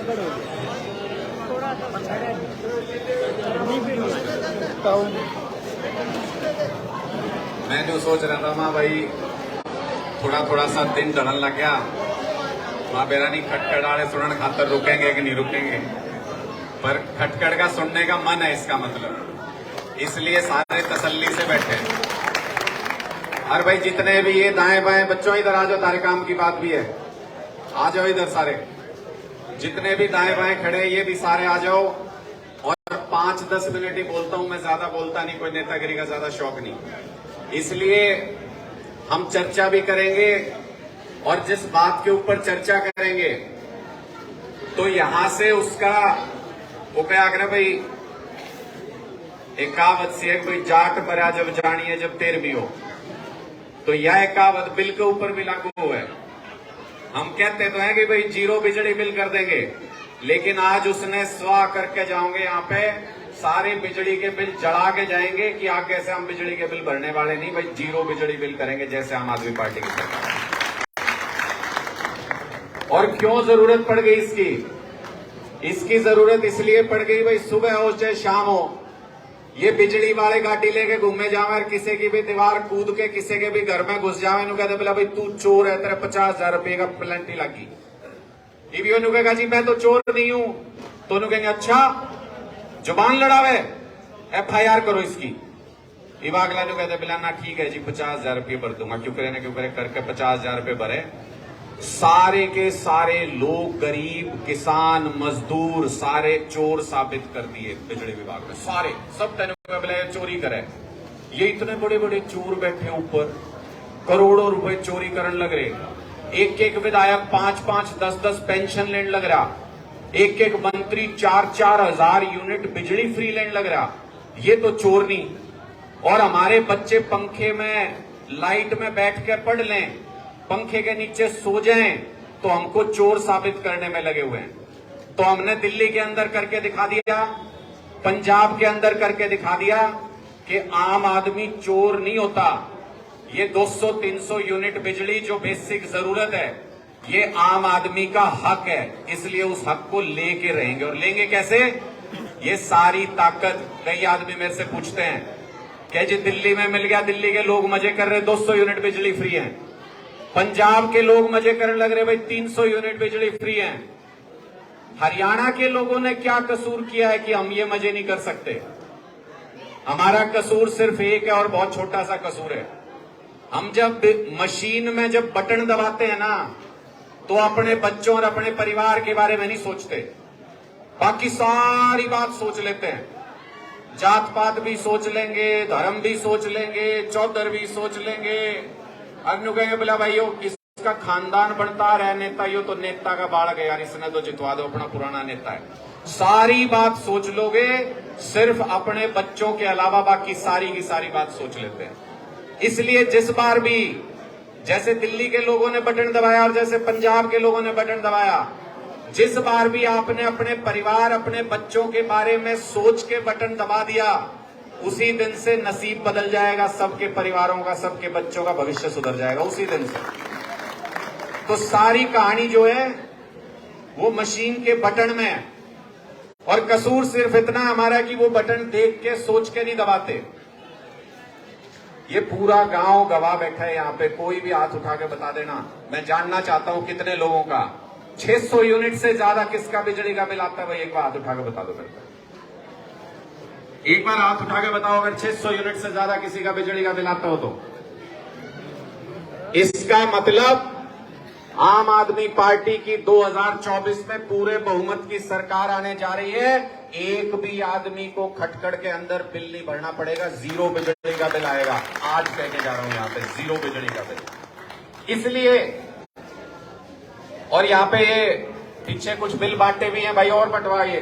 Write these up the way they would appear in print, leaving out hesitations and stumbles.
मैं जो सोच रहा था माँ भाई थोड़ा थोड़ा सा दिन ढलन लग गया माँ बेरा नहीं खटखड़ वाले सुनने खातर रुकेंगे कि नहीं रुकेंगे, पर खटखड़ का सुनने का मन है इसका मतलब, इसलिए सारे तसल्ली से बैठे हैं। और भाई जितने भी ये दाएं बाएं बच्चों इधर आ जाओ, तारे काम की बात भी है, आ जाओ इधर सारे, जितने भी दाएं बाएं खड़े ये भी सारे आ जाओ। और 5-10 मिनट ही बोलता हूं मैं, ज्यादा बोलता नहीं, कोई नेतागिरी का ज्यादा शौक नहीं, इसलिए हम चर्चा भी करेंगे। और जिस बात के ऊपर चर्चा करेंगे तो यहां से उसका वो क्या आखना भाई, एक कहावत सी है कोई जाट पर जब जानिए जब तेर भी हो, तो यह कहावत बिल के ऊपर भी लागू है। हम कहते तो हैं कि भाई 0 बिजली बिल कर देंगे, लेकिन आज उसने स्वा करके जाओगे यहाँ पे सारे बिजली के बिल जला के जाएंगे कि आगे से हम बिजली के बिल भरने वाले नहीं भाई, 0 बिजली बिल करेंगे जैसे आम आदमी पार्टी की सरकार। और क्यों जरूरत पड़ गई इसकी जरूरत इसलिए पड़ गई भाई, सुबह हो चाहे शाम हो ये बिजली वाले गाड़ी लेके घूमे जावे और किसी की भी दीवार कूद के किसी के भी घर में घुस जावे, इन्हों कहते बोला भाई तू चोर है, तेरे 50,000 रुपये का पेनल्टी लगी। इन्हों कहेगा जी मैं तो चोर नहीं हूं, तो उन्होंने कहेंगे अच्छा जुबान लड़ावे FIR करो इसकी। अगला कहते बोला ना ठीक है जी 50,000 रुपये भर दूंगा, क्यों करे करके 50,000 रुपये भरे, सारे के सारे लोग गरीब किसान मजदूर सारे चोर साबित कर दिए बिजली विभाग ने, सारे सब बोले चोरी करे। ये इतने बड़े बड़े चोर बैठे ऊपर, करोड़ों रुपए चोरी करने लग रहे, एक एक विधायक 5-5 10-10 पेंशन लेने लग रहा, एक एक मंत्री 4-4 हजार यूनिट बिजली फ्री लेने लग रहा, ये तो चोर नहीं। और हमारे बच्चे पंखे में लाइट में बैठ के पढ़ लें, पंखे के नीचे सो जाएं, तो हमको चोर साबित करने में लगे हुए हैं। तो हमने दिल्ली के अंदर करके दिखा दिया, पंजाब के अंदर करके दिखा दिया कि आम आदमी चोर नहीं होता। ये 200-300 यूनिट बिजली जो बेसिक जरूरत है ये आम आदमी का हक है, इसलिए उस हक को लेके रहेंगे। और लेंगे कैसे? ये सारी ताकत, कई आदमी मेरे से पूछते हैं कि जी दिल्ली में मिल गया, दिल्ली के लोग मजे कर रहे 200 यूनिट बिजली फ्री है, पंजाब के लोग मजे करने लग रहे भाई 300 यूनिट बिजली फ्री है, हरियाणा के लोगों ने क्या कसूर किया है कि हम ये मजे नहीं कर सकते? हमारा कसूर सिर्फ एक है और बहुत छोटा सा कसूर है, हम जब मशीन में जब बटन दबाते हैं ना तो अपने बच्चों और अपने परिवार के बारे में नहीं सोचते, बाकी सारी बात सोच लेते हैं, जात पात भी सोच लेंगे, धर्म भी सोच लेंगे, चौधर भी सोच लेंगे। अब कहेंगे बोला भाई यो इसका खानदान बढ़ता रहे नेता, यो तो नेता का बालक है यार, इसने तो जितवा दो, अपना पुराना नेता है। सारी बात सोच लोगे, सिर्फ अपने बच्चों के अलावा बाकी सारी की सारी बात सोच लेते हैं। इसलिए जिस बार भी जैसे दिल्ली के लोगों ने बटन दबाया और जैसे पंजाब के लोगों ने बटन दबाया, जिस बार भी आपने अपने परिवार अपने बच्चों के बारे में सोच के बटन दबा दिया, उसी दिन से नसीब बदल जाएगा, सबके परिवारों का, सबके बच्चों का भविष्य सुधर जाएगा उसी दिन से। तो सारी कहानी जो है वो मशीन के बटन में है, और कसूर सिर्फ इतना हमारा कि वो बटन देख के सोच के नहीं दबाते। ये पूरा गांव गवाह बैठा है यहाँ पे, कोई भी हाथ उठा के बता देना, मैं जानना चाहता हूं कितने लोगों का 600 यूनिट से ज्यादा किसका बिजली का बिल आता है? भाई एक बार हाथ उठा के बता दो मेरे को, एक बार हाथ उठा के बताओ अगर 600 यूनिट से ज्यादा किसी का बिजली का बिल आता हो तो। इसका मतलब आम आदमी पार्टी की 2024 में पूरे बहुमत की सरकार आने जा रही है, एक भी आदमी को खटखड़ के अंदर बिल नहीं भरना पड़ेगा, 0 बिजली का बिल आएगा। आज कहने जा रहा हूं यहां पे 0 बिजली का बिल। इसलिए और यहां पे ये पीछे कुछ बिल बांटे भी हैं भाई, और बंटवाइए,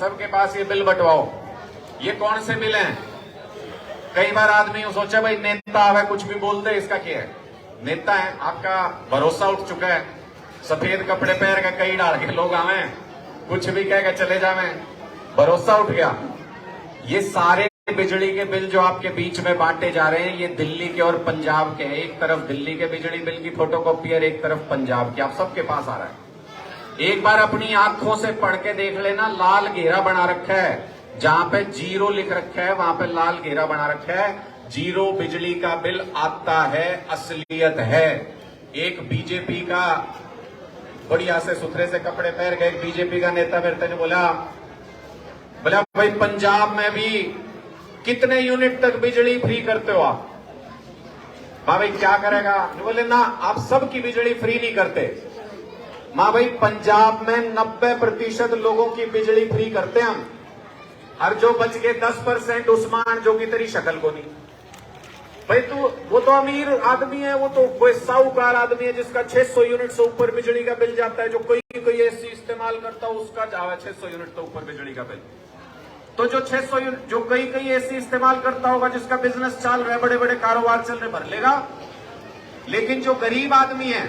सबके पास ये बिल बंटवाओ। ये कौन से बिल हैं? कई बार आदमी सोचा भाई नेता है कुछ भी बोल दे, इसका क्या है? नेता है, आपका भरोसा उठ चुका है, सफेद कपड़े पहन के कई डाल के लोग आवे, कुछ भी कह के चले जावे, भरोसा उठ गया। ये सारे बिजली के बिल जो आपके बीच में बांटे जा रहे हैं ये दिल्ली के और पंजाब के हैं। एक तरफ दिल्ली के बिजली बिल की फोटोकॉपी और एक तरफ पंजाब की, आप सबके पास आ रहा है। एक बार अपनी आंखों से पढ़ के देख लेना, लाल घेरा बना रखा है, जहां पे 0 लिख रखा है वहां पे लाल घेरा बना रखा है। 0 बिजली का बिल आता है, असलियत है। एक बीजेपी का बढ़िया से सुथरे से कपड़े पहन के एक बीजेपी का नेता मेरे ने बोला भाई पंजाब में भी कितने यूनिट तक बिजली फ्री करते हो आप? भाई क्या करेगा? बोले ना, आप सबकी बिजली फ्री नहीं करते। मां भाई पंजाब में 90% लोगों की बिजली फ्री करते हम, और जो बच के 10% उस्मान जो की तेरी शक्ल को नहीं। भाई तू वो तो अमीर आदमी है, वो तो कोई साहूकार आदमी है जिसका 600 यूनिट से ऊपर बिजली का बिल जाता है। जो कोई एसी इस्तेमाल करता है उसका जावा 600 यूनिट से ऊपर बिजली का बिल। तो जो 600 यूनिट जो कई एसी इस्तेमाल करता होगा, जिसका बिजनेस चल रहा है, बड़े बड़े कारोबार चल रहे, भर लेगा। लेकिन जो गरीब आदमी है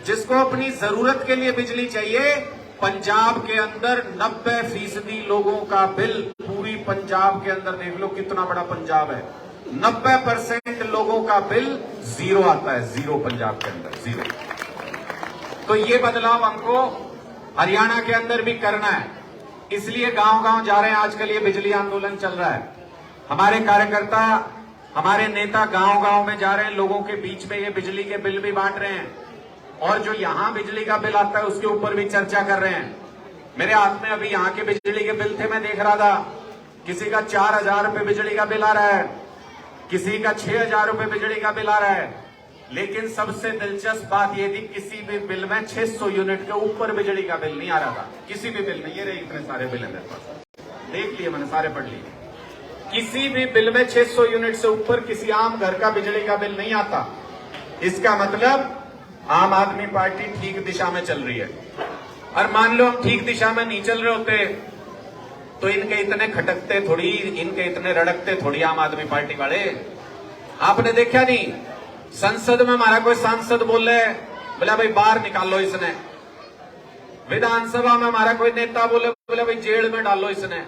जिसको अपनी जरूरत के लिए बिजली चाहिए, पंजाब के अंदर 90% लोगों का बिल, पूरी पंजाब के अंदर देख लो कितना बड़ा पंजाब है, 90% लोगों का बिल 0 आता है। 0 पंजाब के अंदर 0। तो ये बदलाव हमको हरियाणा के अंदर भी करना है, इसलिए गांव गांव जा रहे हैं। आजकल ये बिजली आंदोलन चल रहा है, हमारे कार्यकर्ता, हमारे नेता गांव गांव में जा रहे हैं, लोगों के बीच में ये बिजली के बिल भी बांट रहे हैं, और जो यहां बिजली का बिल आता है उसके ऊपर भी चर्चा कर रहे हैं। मेरे हाथ में अभी यहां के बिजली के बिल थे, मैं देख रहा था, किसी का 4000 रुपए बिजली का बिल आ रहा है, किसी का 6000 रुपए बिजली का बिल आ रहा है। लेकिन सबसे दिलचस्प बात यह थी, किसी भी बिल में 600 यूनिट के ऊपर बिजली का बिल नहीं आ रहा था, किसी भी बिल में। ये रहे इतने सारे बिल है मेरे पास, देख लिए मैंने, सारे पढ़ लिए। किसी भी बिल में 600 यूनिट से ऊपर किसी आम घर का बिजली का बिल नहीं आता। इसका मतलब आम आदमी पार्टी ठीक दिशा में चल रही है। और मान लो हम ठीक दिशा में नहीं चल रहे होते तो इनके इतने खटकते थोड़ी, इनके इतने रड़कते थोड़ी आम आदमी पार्टी वाले। आपने देखा नहीं, संसद में हमारा कोई सांसद बोल रहे, बोला भाई बाहर निकालो इसने। विधानसभा में हमारा कोई नेता बोले, बोला भाई जेल में डालो इसने।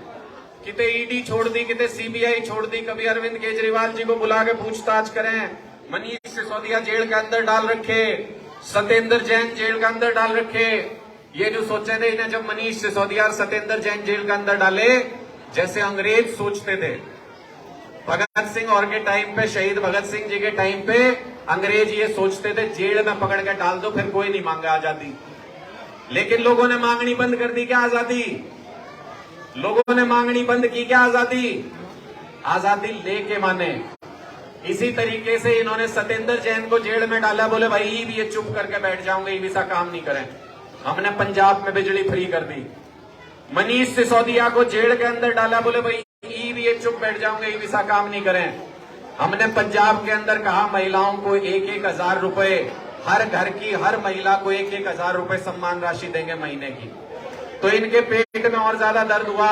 किते ईडी छोड़ दी, किते सीबीआई छोड़ दी। कभी अरविंद केजरीवाल जी को बुला के पूछताछ करें, मनीष सिसोदिया जेल के अंदर डाल रखे, सत्येंद्र जैन जेल के अंदर डाल रखे। ये जो सोचे थे इन्हें, जब मनीष सिसोदिया और सत्येंद्र जैन जेल के अंदर डाले, जैसे अंग्रेज सोचते थे। भगत सिंह और के टाइम पे, शहीद भगत सिंह जी के टाइम पे अंग्रेज ये सोचते थे जेल में पकड़ के डाल दो, फिर कोई नहीं मांगा आजादी। लेकिन लोगों ने मांगनी बंद कर दी क्या आजादी? लोगों ने मांगनी बंद की क्या आजादी? आजादी लेके माने। इसी तरीके से इन्होंने सत्येंद्र जैन को जेल में डाला, बोले भाई ये भी ये चुप करके बैठ जाऊंगे, ये भी सा काम नहीं करें। हमने पंजाब में बिजली फ्री कर दी। मनीष सिसोदिया को जेल के अंदर डाला, बोले भाई ये भी ये चुप बैठ जाऊंगे, ये भी सा काम नहीं करें। हमने पंजाब के अंदर कहा महिलाओं को 1,000 रुपए, हर घर की हर महिला को 1,000 रुपए सम्मान राशि देंगे महीने की। तो इनके पेट में और ज्यादा दर्द हुआ।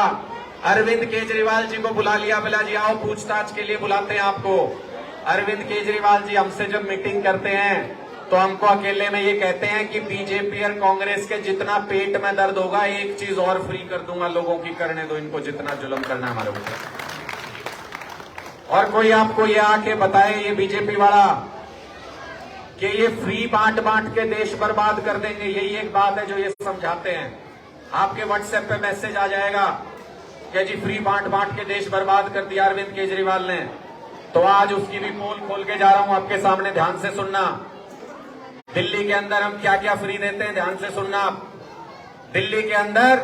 अरविंद केजरीवाल जी को बुला लिया, बोला जी आओ पूछताछ के लिए बुलाते हैं आपको। अरविंद केजरीवाल जी हमसे जब मीटिंग करते हैं तो हमको अकेले में ये कहते हैं कि बीजेपी और कांग्रेस के जितना पेट में दर्द होगा, एक चीज और फ्री कर दूंगा लोगों की, करने दो इनको जितना जुल्म करना है हमारे ऊपर। और कोई आपको ये आके बताए, ये बीजेपी वाला, कि ये फ्री बांट बांट के देश बर्बाद कर देंगे, यही एक बात है जो ये समझाते हैं। आपके व्हाट्सएप पे मैसेज आ जाएगा कि जी फ्री बांट बांट के देश बर्बाद कर दिया अरविंद केजरीवाल ने। तो आज उसकी भी पोल खोल के जा रहा हूं आपके सामने, ध्यान से सुनना। दिल्ली के अंदर हम क्या क्या फ्री देते हैं, ध्यान से सुनना। दिल्ली के अंदर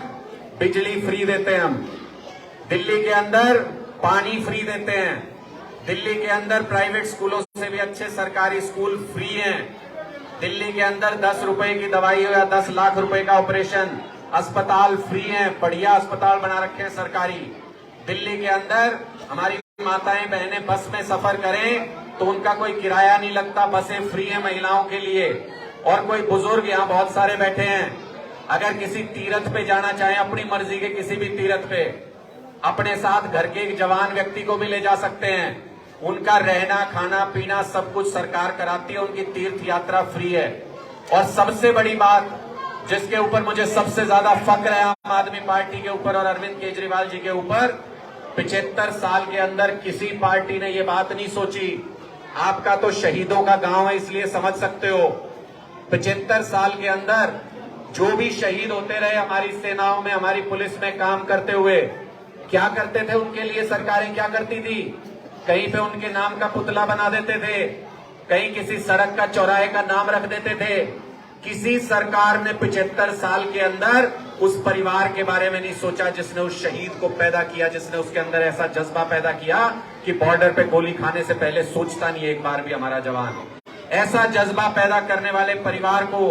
बिजली फ्री देते हैं हम, दिल्ली के अंदर पानी फ्री देते हैं, दिल्ली के अंदर प्राइवेट स्कूलों से भी अच्छे सरकारी स्कूल फ्री हैं, दिल्ली के अंदर 10 रुपए की दवाई हो या 10 लाख रुपए का ऑपरेशन, अस्पताल फ्री हैं, बढ़िया अस्पताल बना रखे हैं सरकारी। दिल्ली के अंदर हमारी माताएं बहनें बस में सफर करें तो उनका कोई किराया नहीं लगता, बसें फ्री हैं महिलाओं के लिए। और कोई बुजुर्ग यहाँ बहुत सारे बैठे हैं, अगर किसी तीर्थ पे जाना चाहे, अपनी मर्जी के किसी भी तीर्थ पे, अपने साथ घर के एक जवान व्यक्ति को भी ले जा सकते हैं। उनका रहना खाना पीना सब कुछ सरकार कराती है, उनकी तीर्थ यात्रा फ्री है। और सबसे बड़ी बात जिसके ऊपर मुझे सबसे ज्यादा फक्र है आम आदमी पार्टी के ऊपर और अरविंद केजरीवाल जी के ऊपर, 75 साल के अंदर किसी पार्टी ने ये बात नहीं सोची। आपका तो शहीदों का गांव है इसलिए समझ सकते हो। 75 साल के अंदर जो भी शहीद होते रहे हमारी सेनाओं में, हमारी पुलिस में काम करते हुए, क्या करते थे उनके लिए सरकारें, क्या करती थी? कहीं पे उनके नाम का पुतला बना देते थे, कहीं किसी सड़क का चौराहे का नाम रख देते थे। किसी सरकार ने 75 साल के अंदर उस परिवार के बारे में नहीं सोचा जिसने उस शहीद को पैदा किया, जिसने उसके अंदर ऐसा जज्बा पैदा किया कि बॉर्डर पे गोली खाने से पहले सोचता नहीं एक बार भी हमारा जवान। ऐसा जज्बा पैदा करने वाले परिवार को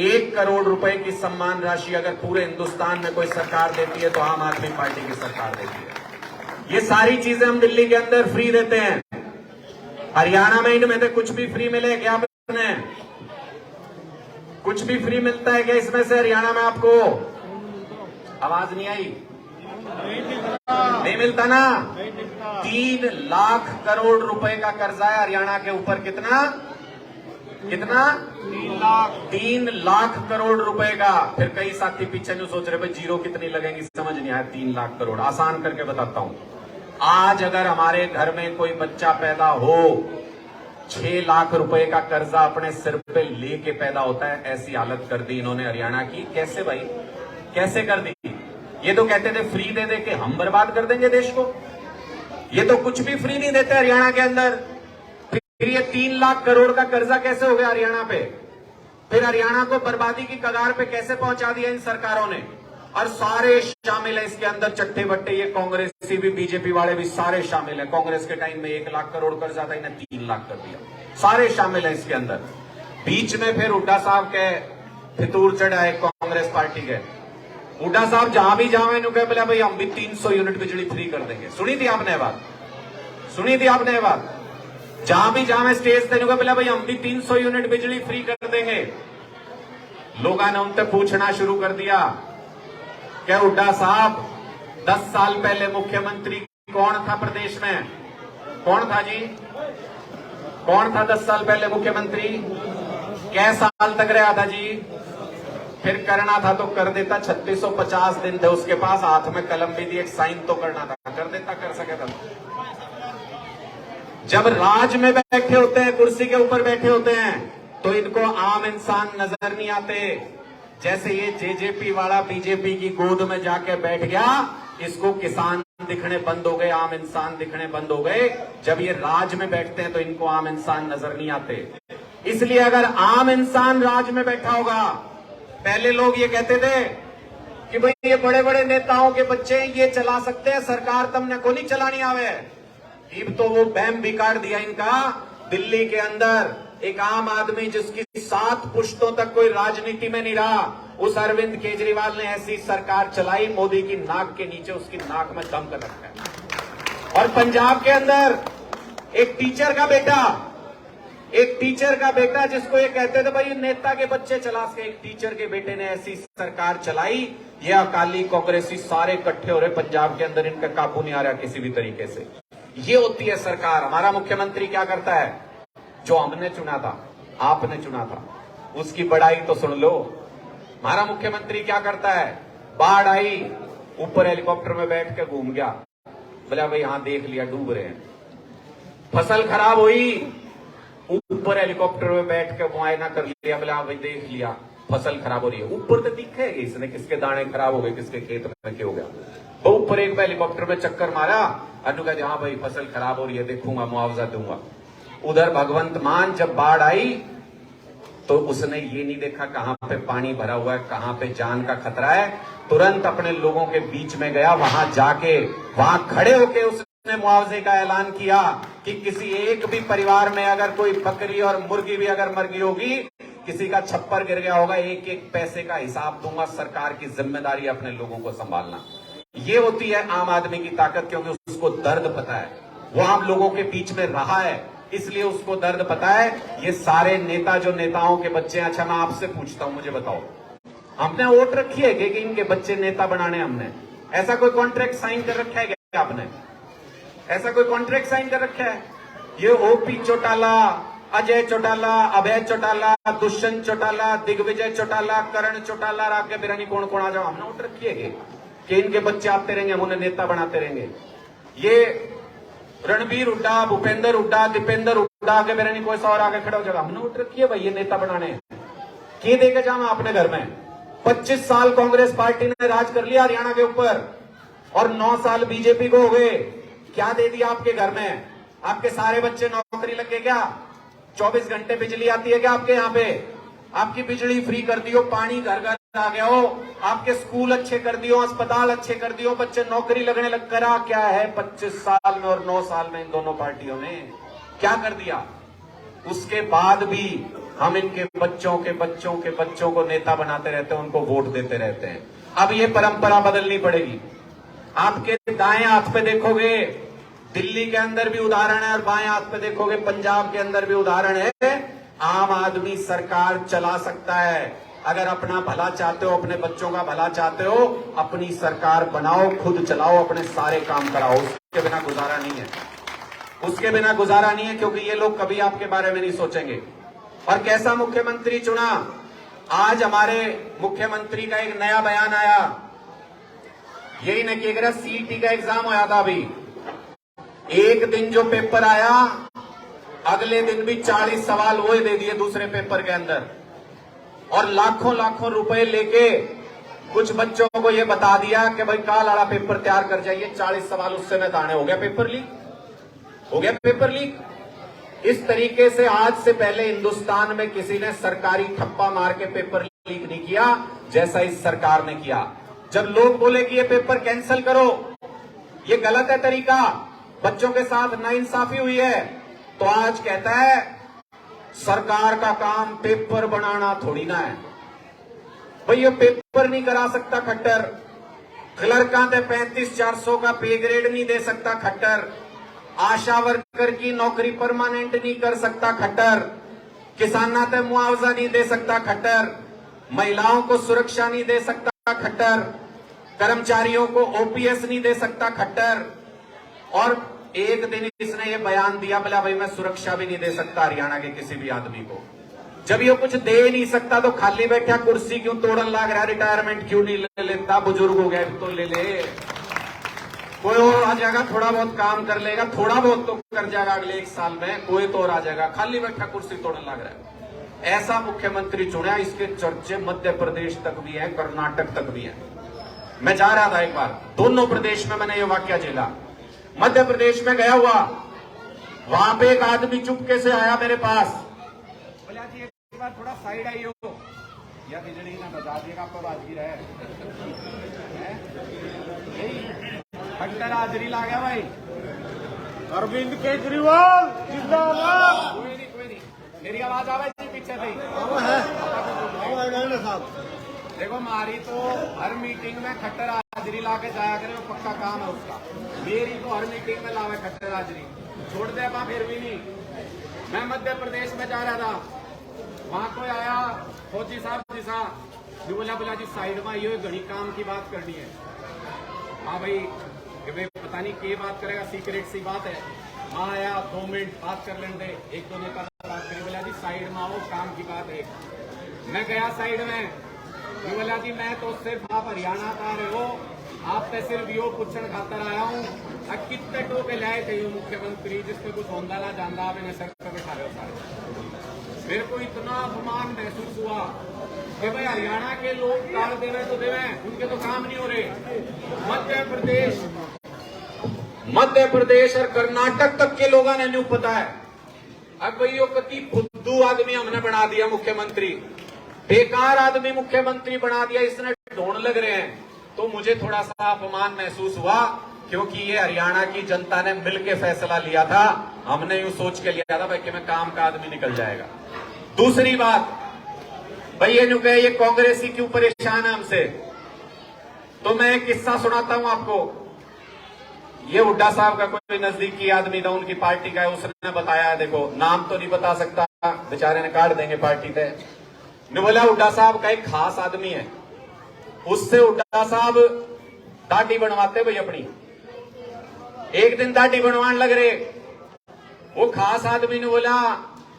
1 करोड़ रुपए की सम्मान राशि अगर पूरे हिंदुस्तान में कोई सरकार देती है तो आम आदमी पार्टी की सरकार देती है। ये सारी चीजें हम दिल्ली के अंदर फ्री देते हैं। हरियाणा में इनमें से कुछ भी फ्री मिले क्या? आपने कुछ भी फ्री मिलता है क्या इसमें से हरियाणा में आपको? आवाज नहीं आई? नहीं मिलता ना। 3 लाख करोड़ रुपए का कर्जा है हरियाणा के ऊपर। कितना? 3 लाख करोड़ रुपए का। फिर कई साथी पीछे जो सोच रहे भाई जीरो कितनी लगेंगी, समझ नहीं आया। 3 लाख करोड़ आसान करके बताता हूं। आज अगर हमारे घर में कोई बच्चा पैदा हो, 6 लाख रुपए का कर्जा अपने सिर पे लेके पैदा होता है। ऐसी हालत कर दी इन्होंने हरियाणा की। कैसे भाई, कैसे कर दी? ये तो कहते थे फ्री दे दे के हम बर्बाद कर देंगे देश को। ये तो कुछ भी फ्री नहीं देते हरियाणा के अंदर। फिर ये 3 लाख करोड़ का कर्जा कैसे हो गया हरियाणा पे? फिर हरियाणा को बर्बादी की कगार पे कैसे पहुंचा दिया इन सरकारों ने? और सारे शामिल है इसके अंदर, चट्टे बट्टे, ये कांग्रेसी भी, बीजेपी वाले भी सारे शामिल है। कांग्रेस के टाइम में 1 लाख करोड़ कर्जा था, इन्हें 3 लाख कर दिया। सारे शामिल है इसके अंदर। बीच में फिर हुड्डा साहब के फितूर चढ़ाए कांग्रेस पार्टी के। हुड्डा साहब जहां भी जावे कहे बोले भाई हम भी 300 यूनिट बिजली फ्री कर देंगे। सुनी थी आपने बात? सुनी थी आपने बात? जहां भी जावे स्टेज से बोले भाई हम भी 300 यूनिट बिजली फ्री कर देंगे। लोगों ने उनसे पूछना शुरू कर दिया, क्या हुड्डा साहब 10 साल पहले मुख्यमंत्री कौन था प्रदेश में? कौन था जी? कौन था 10 साल पहले मुख्यमंत्री? कै साल तक रहा था जी? फिर करना था तो कर देता। 3650 दिन थे उसके पास, हाथ में कलम भी थी, एक साइन तो करना था, कर देता, कर सके था। जब राज में बैठे होते हैं, कुर्सी के ऊपर बैठे होते हैं, तो इनको आम इंसान नजर नहीं आते। जैसे ये जेजेपी वाला बीजेपी की गोद में जाके बैठ गया, इसको किसान दिखने बंद हो गए, आम इंसान दिखने बंद हो गए। जब ये राज में बैठते हैं तो इनको आम इंसान नजर नहीं आते। इसलिए अगर आम इंसान राज में बैठा होगा, पहले लोग ये कहते थे कि भाई ये बड़े बड़े नेताओं के बच्चे ये चला सकते हैं सरकार, तुमने को नहीं चलानी आवे। अब तो वो बैम भी काट दिया इनका। दिल्ली के अंदर एक आम आदमी जिसकी 7 पुश्तों तक कोई राजनीति में नहीं रहा, उस अरविंद केजरीवाल ने ऐसी सरकार चलाई, मोदी की नाक के नीचे उसकी नाक में दम कर रखा है। और पंजाब के अंदर एक टीचर का बेटा जिसको ये कहते थे भाई नेता के बच्चे चला सके, एक टीचर के बेटे ने ऐसी सरकार चलाई। ये अकाली कांग्रेसी सारे इकट्ठे हो रहे पंजाब के अंदर, इनका काबू नहीं आ रहा किसी भी तरीके से। ये होती है सरकार। हमारा मुख्यमंत्री क्या करता है? जो हमने चुना था, आपने चुना था, उसकी बड़ाई तो सुन लो। हमारा मुख्यमंत्री क्या करता है? बाढ़ आई, ऊपर हेलीकॉप्टर में बैठ के घूम गया, बोला भाई यहां देख लिया डूब रहे हैं। फसल खराब हुई, ऊपर हेलीकॉप्टर में बैठ के मुआयना कर लिया, बोला भाई देख लिया फसल खराब हो रही है। ऊपर तो दिखे इसने किसके दाने खराब हो गए, किसके खेत में क्या हो गया। तो ऊपर एक हेलीकॉप्टर में चक्कर मारा, अनु कहते हाँ भाई फसल खराब हो रही है, देखूंगा मुआवजा दूंगा। उधर भगवंत मान जब बाढ़ आई तो उसने ये नहीं देखा कहां पे पानी भरा हुआ है, कहां पे जान का खतरा है। तुरंत अपने लोगों के बीच में गया, वहां जाके वहां खड़े होके उसने मुआवजे का ऐलान किया कि किसी एक भी परिवार में अगर कोई बकरी और मुर्गी भी अगर मर गई होगी, किसी का छप्पर गिर गया होगा, एक एक पैसे का हिसाब दूंगा। सरकार की जिम्मेदारी अपने लोगों को संभालना। ये होती है आम आदमी की ताकत, क्योंकि उसको दर्द पता है, वो आम लोगों के बीच में रहा है, इसलिए उसको दर्द पता है। ये सारे नेता जो नेताओं के बच्चे हैं, अच्छा मैं आपसे पूछता हूं, मुझे बताओ, हमने वोट रखी है कि इनके बच्चे नेता बनाने? हमने ऐसा कोई कॉन्ट्रैक्ट साइन कर रखा है क्या? आपने ऐसा कोई कॉन्ट्रैक्ट साइन कर रखा है? ये ओपी चौटाला, अजय चौटाला, अभय चौटाला, दुष्यंत चौटाला, दिग्विजय चौटाला, करण चौटाला, राके बिरानी कौन कौन आ जाओ, हमने वोट रखी है कि इनके बच्चे आते रहेंगे, हम उन्हें नेता बनाते रहेंगे। ये रणबीर हुड्डा, भूपेंद्र हुड्डा, दीपेंद्र हुड्डा के मेरे नहीं कोई और आगे खड़ा हो जाएगा, हमने वोट रखी है भाई ये नेता बनाने। क्या देके जाऊं अपने घर में? 25 साल कांग्रेस पार्टी ने राज कर लिया हरियाणा के ऊपर और 9 साल बीजेपी को हो गए। क्या दे दिया आपके घर में? आपके सारे बच्चे नौकरी लग गए क्या? 24 घंटे बिजली आती है क्या आपके यहाँ पे? आपकी बिजली फ्री कर दियो, पानी घर घर आ गया हो, आपके स्कूल अच्छे कर दियो, अस्पताल अच्छे कर दियो, बच्चे नौकरी लगने लग। करा क्या है 25 साल में और 9 साल में इन दोनों पार्टियों ने? क्या कर दिया? उसके बाद भी हम इनके बच्चों को नेता बनाते रहते हैं, उनको वोट देते रहते हैं। अब ये परंपरा बदलनी पड़ेगी। आपके दाएं हाथ पे देखोगे दिल्ली के अंदर भी उदाहरण है और बाएं हाथ पे देखोगे पंजाब के अंदर भी उदाहरण है। आम आदमी सरकार चला सकता है। अगर अपना भला चाहते हो, अपने बच्चों का भला चाहते हो, अपनी सरकार बनाओ, खुद चलाओ, अपने सारे काम कराओ। उसके बिना गुजारा नहीं है, उसके बिना गुजारा नहीं है, क्योंकि ये लोग कभी आपके बारे में नहीं सोचेंगे। और कैसा मुख्यमंत्री चुना? आज हमारे मुख्यमंत्री का एक नया बयान आया, यही नहीं कि अगर सीईटी का एग्जाम होया था, अभी एक दिन जो पेपर आया अगले दिन भी 40 सवाल वो दे दिए दूसरे पेपर के अंदर, और लाखों लाखों रुपए लेके कुछ बच्चों को ये बता दिया कि भाई काल वाला पेपर तैयार कर जाइए, 40 सवाल उससे में दाने। हो गया पेपर लीक, हो गया पेपर लीक। इस तरीके से आज से पहले हिंदुस्तान में किसी ने सरकारी ठप्पा मार के पेपर लीक नहीं किया जैसा इस सरकार ने किया। जब लोग बोले कि ये पेपर कैंसिल करो, ये गलत है तरीका, बच्चों के साथ नाइंसाफी हुई है, तो आज कहता है सरकार का काम पेपर बनाना थोड़ी ना है। भाई ये पेपर नहीं करा सकता खट्टर, क्लर्कां ते 35-400 का पे ग्रेड नहीं दे सकता खट्टर, आशा वर्कर की नौकरी परमानेंट नहीं कर सकता खट्टर, किसाना ते मुआवजा नहीं दे सकता खट्टर, महिलाओं को सुरक्षा नहीं दे सकता खट्टर, कर्मचारियों को ओपीएस नहीं दे सकता खट्टर। और एक दिन इसने ये बयान दिया, बोला भाई मैं सुरक्षा भी नहीं दे सकता हरियाणा के किसी भी आदमी को। जब ये कुछ दे नहीं सकता तो खाली बैठा कुर्सी क्यों तोड़न लग रहा? रिटायरमेंट क्यों नहीं ले लेता? बुजुर्ग हो गया तो ले ले, कोई और आ जाएगा, थोड़ा बहुत काम कर लेगा, थोड़ा बहुत तो कर जाएगा अगले 1 साल में, कोई तो और आ जाएगा। खाली बैठा कुर्सी तोड़न लग रहा है। ऐसा मुख्यमंत्री चुना। इसके चर्चे मध्य प्रदेश तक भी है, कर्नाटक तक भी है। मैं जा रहा था एक बार, दोनों प्रदेश में मैंने ये वाक्य झेला। मध्य प्रदेश में गया हुआ, वहां पे एक आदमी चुपके से आया मेरे पास, बोला जी एक बार थोड़ा साइड आई हो, या बिजली ना बजा दिएगा, आपको बाजगी रहे खट्टर हाजिरी ला गया भाई। अरविंद केजरीवाल जिंदाबाद। कोई नहीं, मेरी आवाज आवे जी पीछे से। देखो मारी तो हर मीटिंग में खट्टर हाजिरी ला के जाया करे, वो पक्का काम है उसका। मेरी तो हर मीटिंग में लावे खट्टर हाजिरी, छोड़ दे पा फिर भी नहीं। मैं मध्य प्रदेश में जा रहा था, वहां कोई आया फौजी साहब जिसा, जो बोला जी साइड में आइयो, घड़ी काम की बात करनी है। हाँ भाई पता नहीं के बात करेगा, सीक्रेट सी बात है। वहां आया, 2 मिनट बात कर लेने दे, एक दो नेता बात करे, बोला जी साइड में आओ, काम की बात है। मैं गया साइड में, बोला जी मैं तो सिर्फ आप हरियाणा का रहे हो, आपसे सिर्फ यो पूछण खातर आया हूँ, कितने टोके लाए थे यो मुख्यमंत्री जिसपे कुछ होंदा ना जानदा, मैंने सर पे बैठा रहे हो सारे। मेरे को इतना अपमान महसूस हुआ कि भाई हरियाणा के लोग कार देवे तो देवे, उनके तो काम नहीं हो रहे। मध्य प्रदेश और कर्नाटक तक के लोगों ने नहीं पता है। अब भाई यो कति फुद्दू आदमी हमने बना दिया मुख्यमंत्री, बेकार आदमी मुख्यमंत्री बना दिया, इसने ढूंढ लग रहे हैं। तो मुझे थोड़ा सा अपमान महसूस हुआ, क्योंकि ये हरियाणा की जनता ने मिलकर फैसला लिया था। हमने यूं सोच के लिया था भाई कि मैं काम का आदमी निकल जाएगा। दूसरी बात, भाई ये नु कहे ये कांग्रेसी क्यों परेशान है हमसे, तो मैं एक किस्सा सुनाता हूं आपको। ये हुड्डा साहब का कोई नजदीकी आदमी था, उनकी पार्टी का है, उसने बताया है। देखो नाम तो नहीं बता सकता, बेचारे ने काट देंगे पार्टी पे। ने बोला हुड्डा साहब का एक खास आदमी है, उससे हुड्डा साहब दाढ़ी बनवाते भाई अपनी। एक दिन दाढ़ी बनवाने लग रहे, वो खास आदमी ने बोला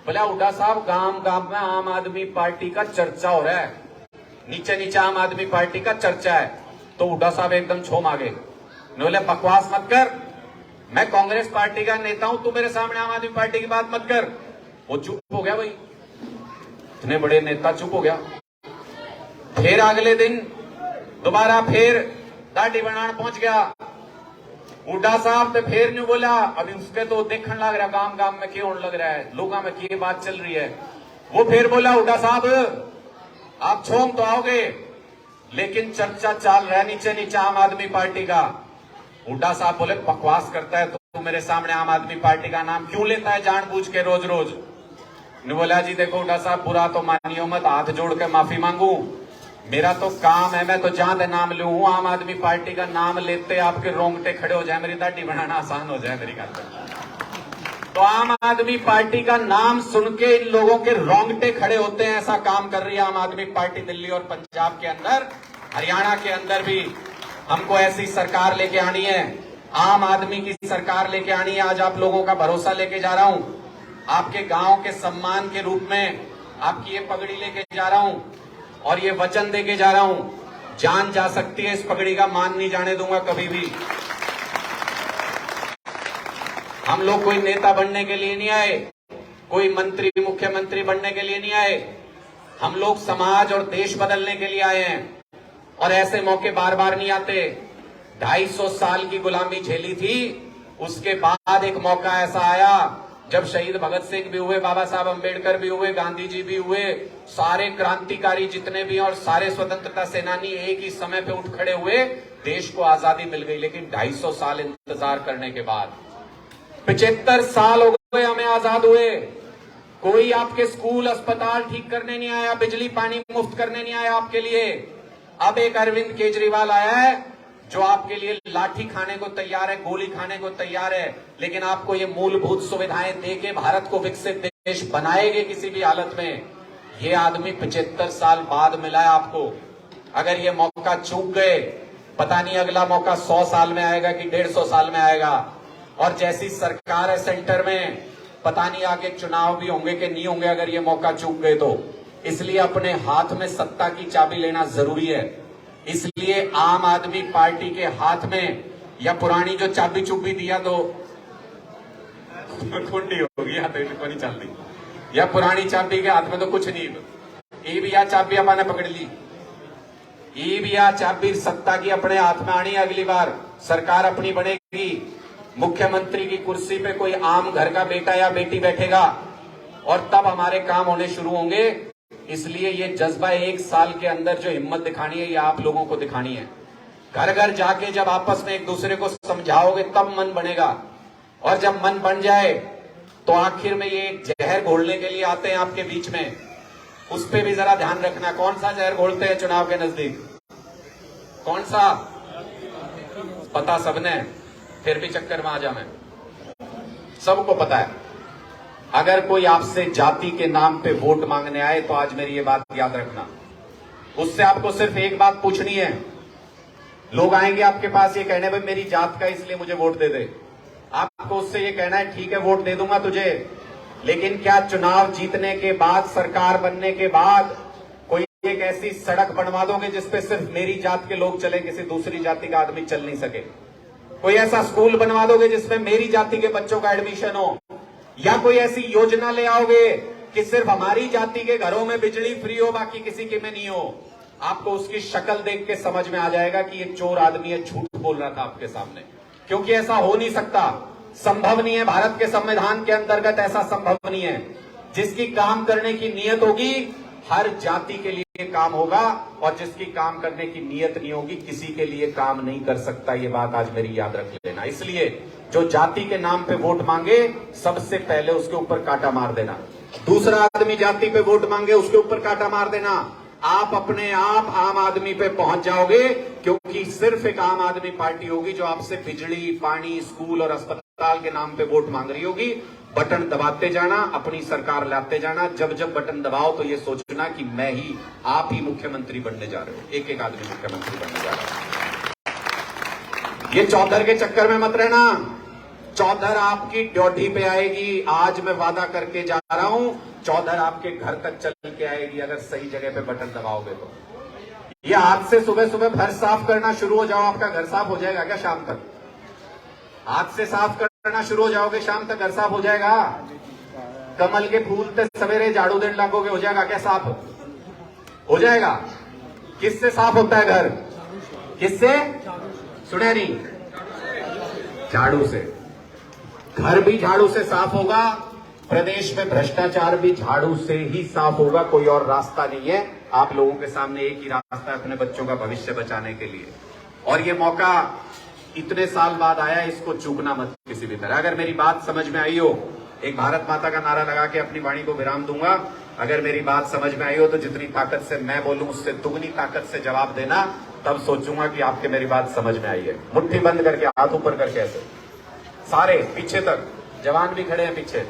हुड्डा साहब गांव में आम आदमी पार्टी का चर्चा हो रहा है, नीचे नीचे आम आदमी पार्टी का चर्चा है। तो हुड्डा साहब एकदम छोम आ गए, बोले बकवास मत कर, मैं कांग्रेस पार्टी का नेता हूं, तू मेरे सामने आम आदमी पार्टी की बात मत कर। वो चुप हो गया भाई, इतने बड़े नेता चुप हो गया। फिर अगले दिन दोबारा फिर दाढ़ी बनाने पहुंच गया। हुड्डा साहब तो फिर नहीं बोला। अभी उसके तो देखने लग रहा गांव गांव में क्यों लग रहा है, लोगों में क्या बात चल रही है। वो फिर बोला हुड्डा साहब आप छोम तो आओगे, लेकिन चर्चा चाल रहा है नीचे नीचे आम आदमी पार्टी का। हुड्डा साहब बोले बकवास करता है तो मेरे सामने आम आदमी पार्टी का नाम क्यों लेता है जानबूझ के रोज रोज। ने बोला जी देखो हुड्डा साहब बुरा तो मानियो मत, हाथ जोड़ के माफी मांगू, मेरा तो काम है, मैं तो जहां दे नाम लूं आम आदमी पार्टी का नाम लेते आपके रोंगटे खड़े हो जाए, मेरी दाढ़ी बनाना आसान हो जाए मेरी गल। तो आम आदमी पार्टी का नाम सुन के इन लोगों के रोंगटे खड़े होते हैं। ऐसा काम कर रही है आम आदमी पार्टी दिल्ली और पंजाब के अंदर, हरियाणा के अंदर भी। हमको ऐसी सरकार लेके आनी है, आम आदमी की सरकार लेके आनी है। आज आप लोगों का भरोसा लेके जा रहा हूं, आपके गांव के सम्मान के रूप में आपकी ये पगड़ी लेके जा रहा हूं और ये वचन देके जा रहा हूं, जान जा सकती है इस पगड़ी का, मान नहीं जाने दूंगा कभी भी। हम लोग कोई नेता बनने के लिए नहीं आए, कोई मंत्री मुख्यमंत्री बनने के लिए नहीं आए, हम लोग समाज और देश बदलने के लिए आए हैं। और ऐसे मौके बार बार नहीं आते। 250 साल की गुलामी झेली थी, उसके बाद एक मौका ऐसा आया जब शहीद भगत सिंह भी हुए, बाबा साहब अंबेडकर भी हुए, गांधी जी भी हुए, सारे क्रांतिकारी जितने भी और सारे स्वतंत्रता सेनानी एक ही समय पे उठ खड़े हुए, देश को आजादी मिल गई। लेकिन 250 साल इंतजार करने के बाद 75 साल हो गए हमें आजाद हुए, कोई आपके स्कूल अस्पताल ठीक करने नहीं आया, बिजली पानी मुफ्त करने नहीं आया आपके लिए। अब एक अरविंद केजरीवाल आया है जो आपके लिए लाठी खाने को तैयार है, गोली खाने को तैयार है, लेकिन आपको ये मूलभूत सुविधाएं देके भारत को विकसित देश बनाएंगे किसी भी हालत में। ये आदमी 75 साल बाद मिला है आपको। अगर ये मौका चूक गए, पता नहीं अगला मौका 100 साल में आएगा कि 150 साल में आएगा। और जैसी सरकार है सेंटर में, पता नहीं आगे चुनाव भी होंगे कि नहीं होंगे अगर ये मौका चूक गए तो। इसलिए अपने हाथ में सत्ता की चाबी लेना जरूरी है। इसलिए आम आदमी पार्टी के हाथ में या पुरानी जो चाबी चुब्बी दिया तो खुंडी होगी, या तो इनको नहीं चलती, या पुरानी चाबी के हाथ में तो कुछ नहीं। ये भी या चाबी अपने पकड़ ली, ये भी या चाबी सत्ता की अपने हाथ में आनी। अगली बार सरकार अपनी बनेगी, मुख्यमंत्री की कुर्सी पे कोई आम घर का बेटा या बेटी बैठेगा और तब हमारे काम होने शुरू होंगे। इसलिए ये जज्बा 1 साल के अंदर जो हिम्मत दिखानी है, ये आप लोगों को दिखानी है। घर घर जाके जब आपस में एक दूसरे को समझाओगे तब मन बनेगा। और जब मन बन जाए तो आखिर में ये एक जहर घोलने के लिए आते हैं आपके बीच में, उस पर भी जरा ध्यान रखना। कौन सा जहर घोलते हैं चुनाव के नजदीक? कौन सा? पता सबने, फिर भी चक्कर में आ जा, मैं सबको पता है। अगर कोई आपसे जाति के नाम पे वोट मांगने आए तो आज मेरी ये बात याद रखना, उससे आपको सिर्फ एक बात पूछनी है। लोग आएंगे आपके पास ये कहने भाई मेरी जात का इसलिए मुझे वोट दे दे, आपको उससे ये कहना है ठीक है वोट दे दूंगा तुझे, लेकिन क्या चुनाव जीतने के बाद, सरकार बनने के बाद कोई एक ऐसी सड़क बनवा दोगे जिसपे सिर्फ मेरी जात के लोग चले, किसी दूसरी जाति का आदमी चल नहीं सके? कोई ऐसा स्कूल बनवा दोगे जिसमें मेरी जाति के बच्चों का एडमिशन हो? या कोई ऐसी योजना ले आओगे कि सिर्फ हमारी जाति के घरों में बिजली फ्री हो, बाकी किसी के में नहीं हो? आपको उसकी शक्ल देख के समझ में आ जाएगा कि ये चोर आदमी है, झूठ बोल रहा था आपके सामने। क्योंकि ऐसा हो नहीं सकता, संभव नहीं है, भारत के संविधान के अंतर्गत ऐसा संभव नहीं है। जिसकी काम करने की नीयत होगी हर जाति के लिए काम होगा, और जिसकी काम करने की नीयत नहीं होगी किसी के लिए काम नहीं कर सकता। ये बात आज मेरी याद रख लेना। इसलिए जो जाति के नाम पे वोट मांगे सबसे पहले उसके ऊपर कांटा मार देना। दूसरा आदमी जाति पे वोट मांगे उसके ऊपर कांटा मार देना। आप अपने आप आम आदमी पे पहुंच जाओगे, क्योंकि सिर्फ एक आम आदमी पार्टी होगी जो आपसे बिजली, पानी, स्कूल और अस्पताल के नाम पे वोट मांग रही होगी। बटन दबाते जाना, अपनी सरकार लाते जाना। जब जब बटन दबाओ तो ये सोचना कि मैं ही, आप ही मुख्यमंत्री बनने जा रहे हो, एक एक आदमी मुख्यमंत्री बनने जा रहा है। ये चौधर के चक्कर में मत रहना। चौधर आपकी ड्यूटी पे आएगी, आज मैं वादा करके जा रहा हूं, चौधर आपके घर तक चल के आएगी अगर सही जगह पे बटन दबाओगे तो। ये हाथ से सुबह सुबह घर साफ करना शुरू हो जाओ, आपका घर साफ हो जाएगा क्या शाम तक? हाथ से साफ करना शुरू हो जाओगे, शाम तक घर साफ हो जाएगा? कमल के फूल पे सवेरे झाड़ू देने लगोगे, हो जाएगा क्या साफ? हो जाएगा? किससे साफ होता है घर? किससे? सुना नहीं? झाड़ू से। घर भी झाड़ू से साफ होगा, प्रदेश में भ्रष्टाचार भी झाड़ू से ही साफ होगा, कोई और रास्ता नहीं है। आप लोगों के सामने एक ही रास्ता है अपने बच्चों का भविष्य बचाने के लिए, और ये मौका इतने साल बाद आया, इसको चूकना मत किसी भी तरह। अगर मेरी बात समझ में आई हो, एक भारत माता का नारा लगा के अपनी वाणी को विराम दूंगा। अगर मेरी बात समझ में आई हो तो जितनी ताकत से मैं बोलूं उससे दुगनी ताकत से जवाब देना, तब सोचूंगा कि आपके मेरी बात समझ में आई है। मुट्ठी बंद करके, हाथ ऊपर करके, ऐसे सारे पीछे तक, जवान भी खड़े हैं पीछे।